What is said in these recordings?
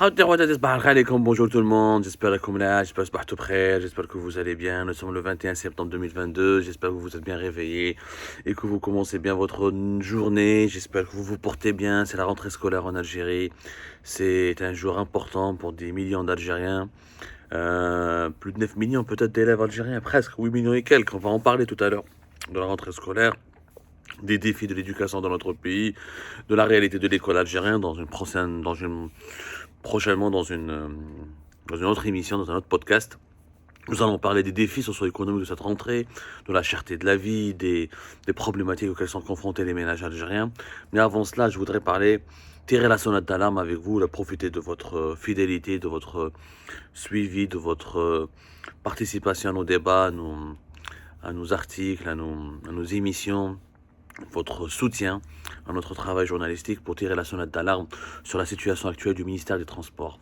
Bonjour tout le monde, j'espère que vous allez bien. Nous sommes le 21 septembre 2022, j'espère que vous êtes bien réveillés et que vous commencez bien votre journée. J'espère que vous vous portez bien, c'est la rentrée scolaire en Algérie. C'est un jour important pour des millions d'Algériens. Plus de 9 millions peut-être d'élèves algériens, presque 8 millions et quelques. On va en parler tout à l'heure de la rentrée scolaire, des défis de l'éducation dans notre pays, de la réalité de l'école algérienne prochainement dans une autre émission, dans un autre podcast. Nous allons parler des défis socio-économiques de cette rentrée, de la cherté de la vie, des problématiques auxquelles sont confrontés les ménages algériens. Mais avant cela, je voudrais tirer la sonnette d'alarme avec vous, profiter de votre fidélité, de votre suivi, de votre participation à nos débats, à nos articles, à nos émissions, votre soutien à notre travail journalistique pour tirer la sonnette d'alarme sur la situation actuelle du ministère des Transports.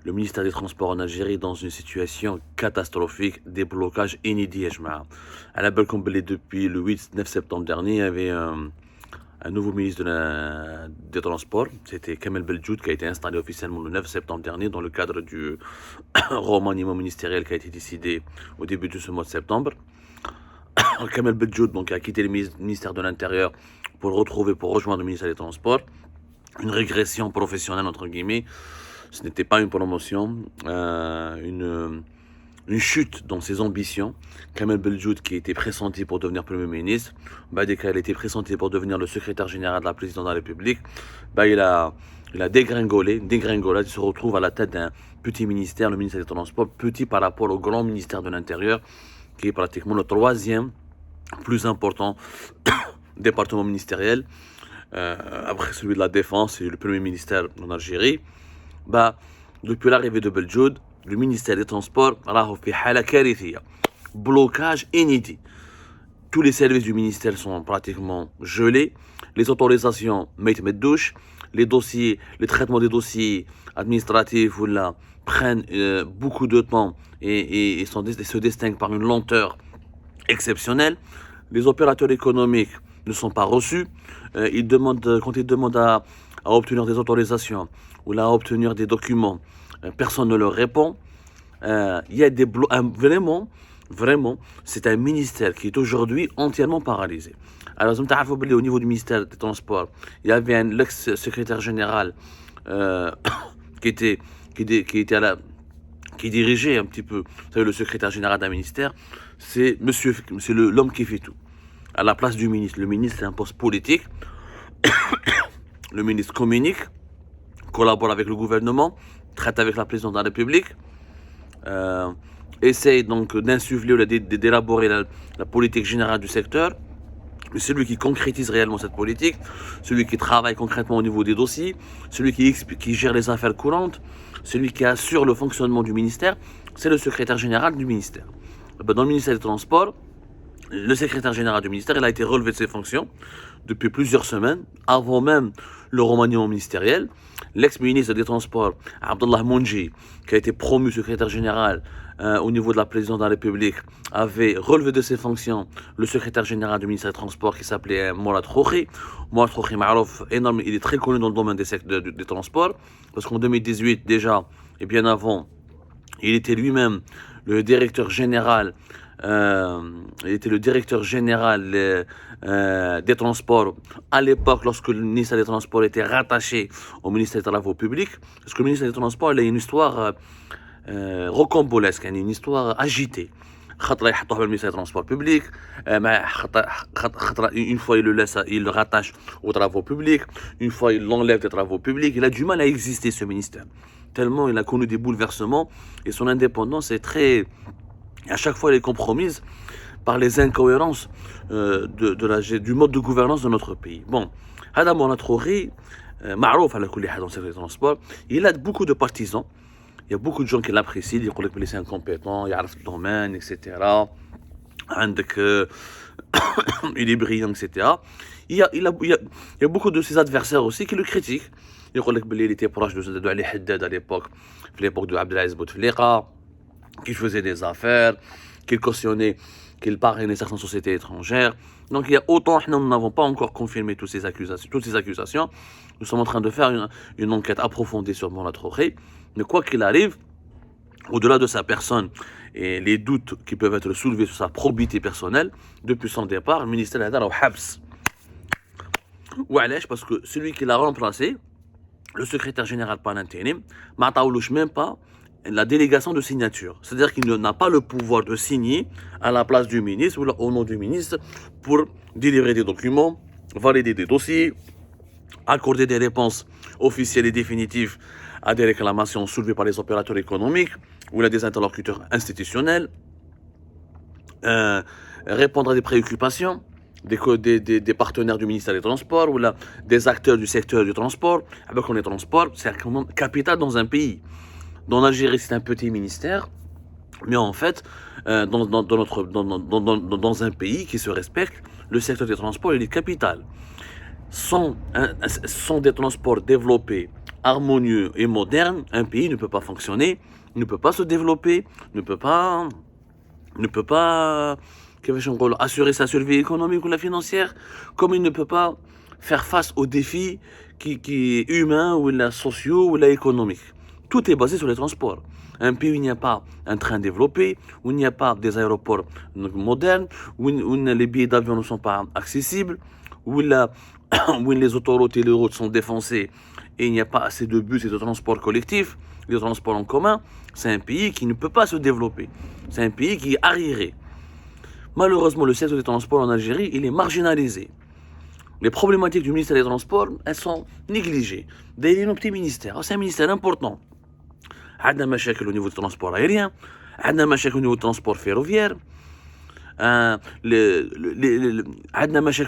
Le ministère des Transports en Algérie est dans une situation catastrophique, des blocages inédits. À la belle comblée depuis le 8-9 septembre dernier, il y avait un nouveau ministre des Transports, c'était Kamel Beldjoud, qui a été installé officiellement le 9 septembre dernier dans le cadre du remaniement ministériel qui a été décidé au début de ce mois de septembre. Kamel Beldjoud donc, a quitté le ministère de l'Intérieur pour rejoindre le ministère des Transports. Une régression professionnelle, entre guillemets. Ce n'était pas une promotion, une chute dans ses ambitions. Kamel Beldjoud, qui était pressenti pour devenir Premier ministre, dès qu'elle était pressentie pour devenir le secrétaire général de la présidence de la République, il a dégringolé, il se retrouve à la tête d'un petit ministère, le ministère des Transports, petit par rapport au grand ministère de l'Intérieur, qui est pratiquement le troisième plus important département ministériel, après celui de la Défense et le premier ministère en Algérie. Depuis l'arrivée de Beldjoud, le ministère des Transports a fait blocage inédit. Tous les services du ministère sont pratiquement gelés. Les autorisations mettent douche. Les traitements des dossiers administratifs prennent beaucoup de temps et se distinguent par une lenteur exceptionnelle. Les opérateurs économiques ne sont pas reçus. Quand ils demandent à obtenir des autorisations ou à obtenir des documents, personne ne leur répond. Il y a vraiment, c'est un ministère qui est aujourd'hui entièrement paralysé. Alors, au niveau du ministère des Transports, il y avait un ex-secrétaire général qui dirigeait un petit peu, vous savez, le secrétaire général d'un ministère, c'est l'homme qui fait tout. À la place du ministre, le ministre est un poste politique. Le ministre communique, collabore avec le gouvernement, traite avec la présidence de la République, essaye donc d'insuffler ou d'élaborer la politique générale du secteur. Mais celui qui concrétise réellement cette politique, celui qui travaille concrètement au niveau des dossiers, celui qui gère les affaires courantes, celui qui assure le fonctionnement du ministère, c'est le secrétaire général du ministère. Dans le ministère des Transports, le secrétaire général du ministère, il a été relevé de ses fonctions depuis plusieurs semaines, avant même le remaniement ministériel. L'ex-ministre des Transports, Abdallah Mounji, qui a été promu secrétaire général au niveau de la présidence de la République, avait relevé de ses fonctions le secrétaire général du ministère des Transports qui s'appelait Mourad Khoury. Mourad Khoury Marouf, énorme, il est très connu dans le domaine des transports, parce qu'en 2018 déjà, et bien avant, il était lui-même le directeur général des Transports à l'époque lorsque le ministère des Transports était rattaché au ministère des Travaux publics. Parce que le ministère des Transports il a une histoire rocambolesque, une histoire agitée. Le ministère des Transports publics, une fois il le rattache aux travaux publics, une fois il l'enlève des travaux publics. Il a du mal à exister, ce ministère, tellement il a connu des bouleversements et son indépendance est à chaque fois elle est compromise par les incohérences du mode de gouvernance de notre pays. Bon, Hada Mourad Khoury, Marouf à la Kulliha dans le transport, il a beaucoup de partisans. Il y a beaucoup de gens qui l'apprécient, ils disent que c'est incompétent, il a le domaine, etc. Il est brillant, etc. Il y a beaucoup de ses adversaires aussi qui le critiquent. Il était proche de Ali Haddad à l'époque de Abdelaziz Bouteflika, qui faisait des affaires, qui qu'il parrainait certaines sociétés étrangères. Donc il y a autant, nous n'avons pas encore confirmé toutes ces accusations. Nous sommes en train de faire une enquête approfondie sur Mourad Troukhi. Mais quoi qu'il arrive, au-delà de sa personne et les doutes qui peuvent être soulevés sur sa probité personnelle, depuis son départ, le ministère a au Habs. Ou parce que celui qui l'a remplacé, le secrétaire général par l'intérim, n'a même pas la délégation de signature. C'est-à-dire qu'il n'a pas le pouvoir de signer à la place du ministre ou au nom du ministre pour délivrer des documents, valider des dossiers, accorder des réponses officielles et définitives à des réclamations soulevées par les opérateurs économiques ou à des interlocuteurs institutionnels, répondre à des préoccupations des partenaires du ministère des Transports ou là, des acteurs du secteur du transport. Avec les transports, c'est capital dans un pays. Dans l'Algérie, c'est un petit ministère, mais en fait, dans un pays qui se respecte, le secteur des transports il est capital. Sans des transports développés, harmonieux et modernes, un pays ne peut pas fonctionner, ne peut pas se développer, ne peut pas assurer sa survie économique ou la financière, comme il ne peut pas faire face aux défis qui humains ou sociaux ou économiques. Tout est basé sur les transports. Un pays où il n'y a pas un train développé, où il n'y a pas des aéroports modernes, où les billets d'avion ne sont pas accessibles, où les autoroutes et les routes sont défoncées et il n'y a pas assez de bus et de transports collectifs, de transports en commun, c'est un pays qui ne peut pas se développer. C'est un pays qui est arriéré. Malheureusement, le secteur des transports en Algérie, il est marginalisé. Les problématiques du ministère des Transports, elles sont négligées. D'ailleurs, un petit ministère, c'est un ministère important. On a au niveau du transport aérien, on a au niveau du transport ferroviaire, on a au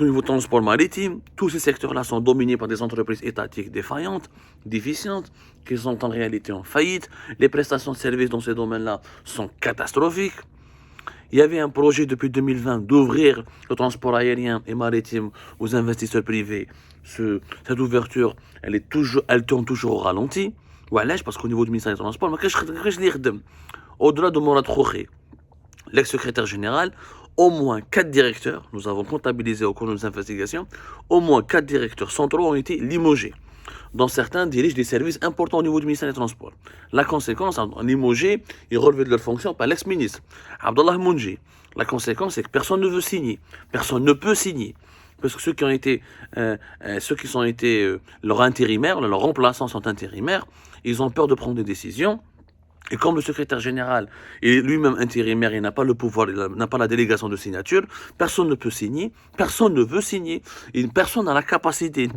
niveau du transport maritime. Tous ces secteurs-là sont dominés par des entreprises étatiques défaillantes, déficientes, qui sont en réalité en faillite. Les prestations de services dans ces domaines-là sont catastrophiques. Il y avait un projet depuis 2020 d'ouvrir le transport aérien et maritime aux investisseurs privés. Cette ouverture, elle tourne toujours au ralenti. Voilà, parce qu'au niveau du ministère des Transports, au-delà de Mourad Troukhi, l'ex-secrétaire général, au moins 4 directeurs, nous avons comptabilisé au cours de nos investigations, au moins 4 directeurs centraux ont été limogés, dont certains dirigent des services importants au niveau du ministère des Transports. La conséquence, en limogé, ils relevaient de leur fonction par l'ex-ministre, Abdallah Mounji. La conséquence, c'est que personne ne veut signer, personne ne peut signer. Parce que ceux qui sont leurs intérimaires, leurs remplaçants sont intérimaires, ils ont peur de prendre des décisions. Et comme le secrétaire général est lui-même intérimaire, il n'a pas le pouvoir, il n'a pas la délégation de signature, personne ne peut signer, personne ne veut signer, et personne n'a la capacité,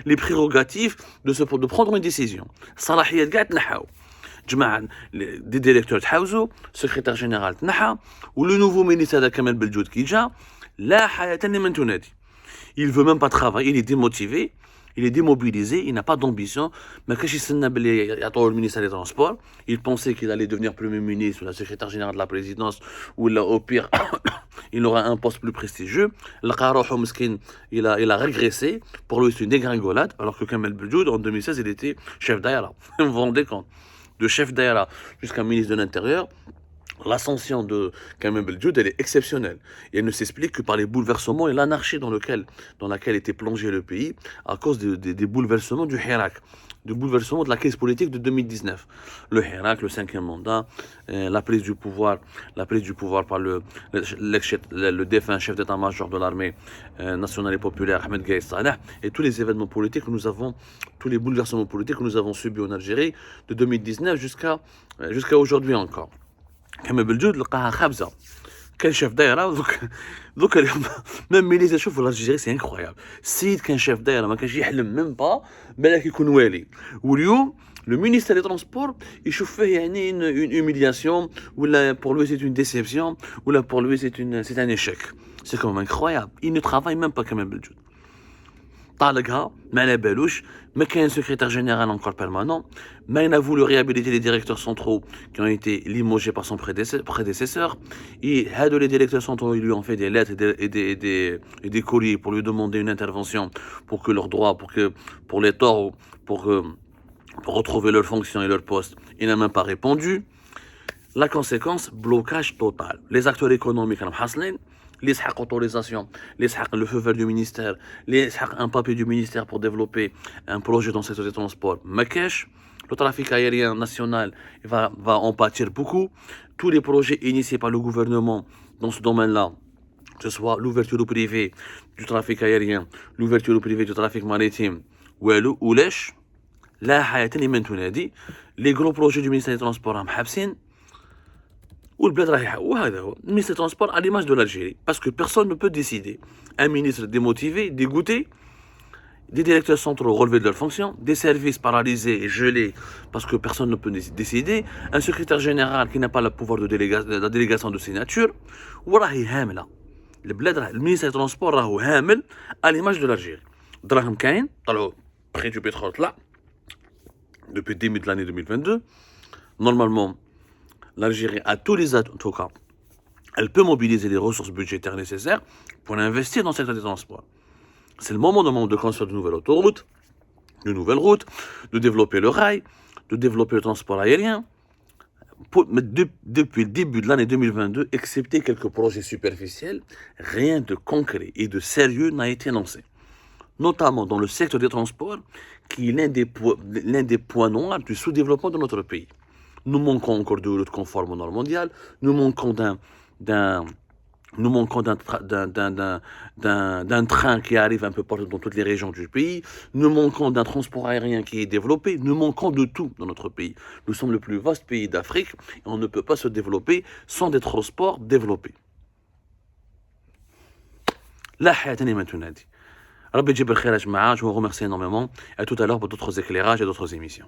les prérogatives de prendre une décision. Salahiyat gat nahaw. Des directeurs de secrétaire général Tnaha, ou le nouveau ministère de Kamel Beljoud qui déjà, la hayatan liman tunadi. Il ne veut même pas travailler, il est démotivé, il est démobilisé, il n'a pas d'ambition. Mais quand il a le ministère des Transports, il pensait qu'il allait devenir Premier ministre ou la secrétaire générale de la présidence, ou là, au pire, il aura un poste plus prestigieux. Il a régressé, pour lui c'est une dégringolade, alors que Kamel Beljoud, en 2016, il était chef d'Aïra. Vous vous rendez compte? De chef d'Aïra jusqu'à ministre de l'Intérieur, l'ascension de Kamel Beljoud, elle est exceptionnelle. Et elle ne s'explique que par les bouleversements et l'anarchie dans laquelle était plongé le pays à cause des bouleversements du Hirak, du bouleversement de la crise politique de 2019. Le Hirak, le 5e mandat, la prise du pouvoir par le défunt chef d'état-major de l'armée nationale et populaire, Ahmed Gaïd Salah, et tous les événements politiques tous les bouleversements politiques que nous avons subis en Algérie de 2019 jusqu'à aujourd'hui encore. Kamel Beljoud لقاها خابزه كان شاف دايره دوك اليوم ميم ملي تشوفوا الجزائر سي انكرويابل السيد كان شاف دايره ما كانش يحلم ميم با بالك يكون والي واليوم le ministère des Transports يشوف فيه يعني une humiliation ولا pour lui c'est une déception ولا pour lui c'est un échec. C'est quand même incroyable. Il ne travaille même pas Kamel Beljoud. طالقها ما على بالوش ما كاين secrétaire général encore permanent ما il a voulu réhabiliter les directeurs centraux qui ont été limogés par son prédécesseur et les directeurs centraux ils lui ont fait des lettres et des courriers pour lui demander une intervention pour que leurs droits pour les torts pour retrouver leurs fonctions et leurs postes il n'a même pas répondu. La conséquence, blocage total. Les acteurs économiques, les autorisation, le feu vert du ministère, un papier du ministère pour développer un projet dans le secteur des transports, Marrakech. Le trafic aérien national va en pâtir beaucoup. Tous les projets initiés par le gouvernement dans ce domaine-là, que ce soit l'ouverture au privé du trafic aérien, l'ouverture au privé du trafic maritime, ou lèche, les gros projets du ministère des Transports, والبلاد رايحه وهذا هو المينستر ترونسبور à l'image de l'Algérie parce que personne ne peut décider. Un ministre démotivé, dégoûté, des directeurs centraux relevés de leurs fonctions, des services paralysés et gelés parce que personne ne peut décider, un secrétaire général qui n'a pas le pouvoir de la délégation de signature, وراهي هامله. البلاد راه المينستر ترونسبور راهو هامل à l'image de l'Algérie. دراهم كاين طلعوا prix du pétrole طلع depuis le début de l'année 2022. Normalement l'Algérie a tous les atouts, en tout cas, elle peut mobiliser les ressources budgétaires nécessaires pour investir dans le secteur des transports. C'est le moment de construire de nouvelles autoroutes, de nouvelles routes, de développer le rail, de développer le transport aérien. Mais depuis le début de l'année 2022, excepté quelques projets superficiels, rien de concret et de sérieux n'a été lancé. Notamment dans le secteur des transports, qui est l'un des points noirs du sous-développement de notre pays. Nous manquons encore de routes conformes aux normes mondiales, nous manquons d'un train qui arrive un peu partout dans toutes les régions du pays, nous manquons d'un transport aérien qui est développé, nous manquons de tout dans notre pays. Nous sommes le plus vaste pays d'Afrique et on ne peut pas se développer sans des transports développés. La hayatani ma tunadi. Rabbi Djibril Khair, je vous remercie énormément. À tout à l'heure pour d'autres éclairages et d'autres émissions.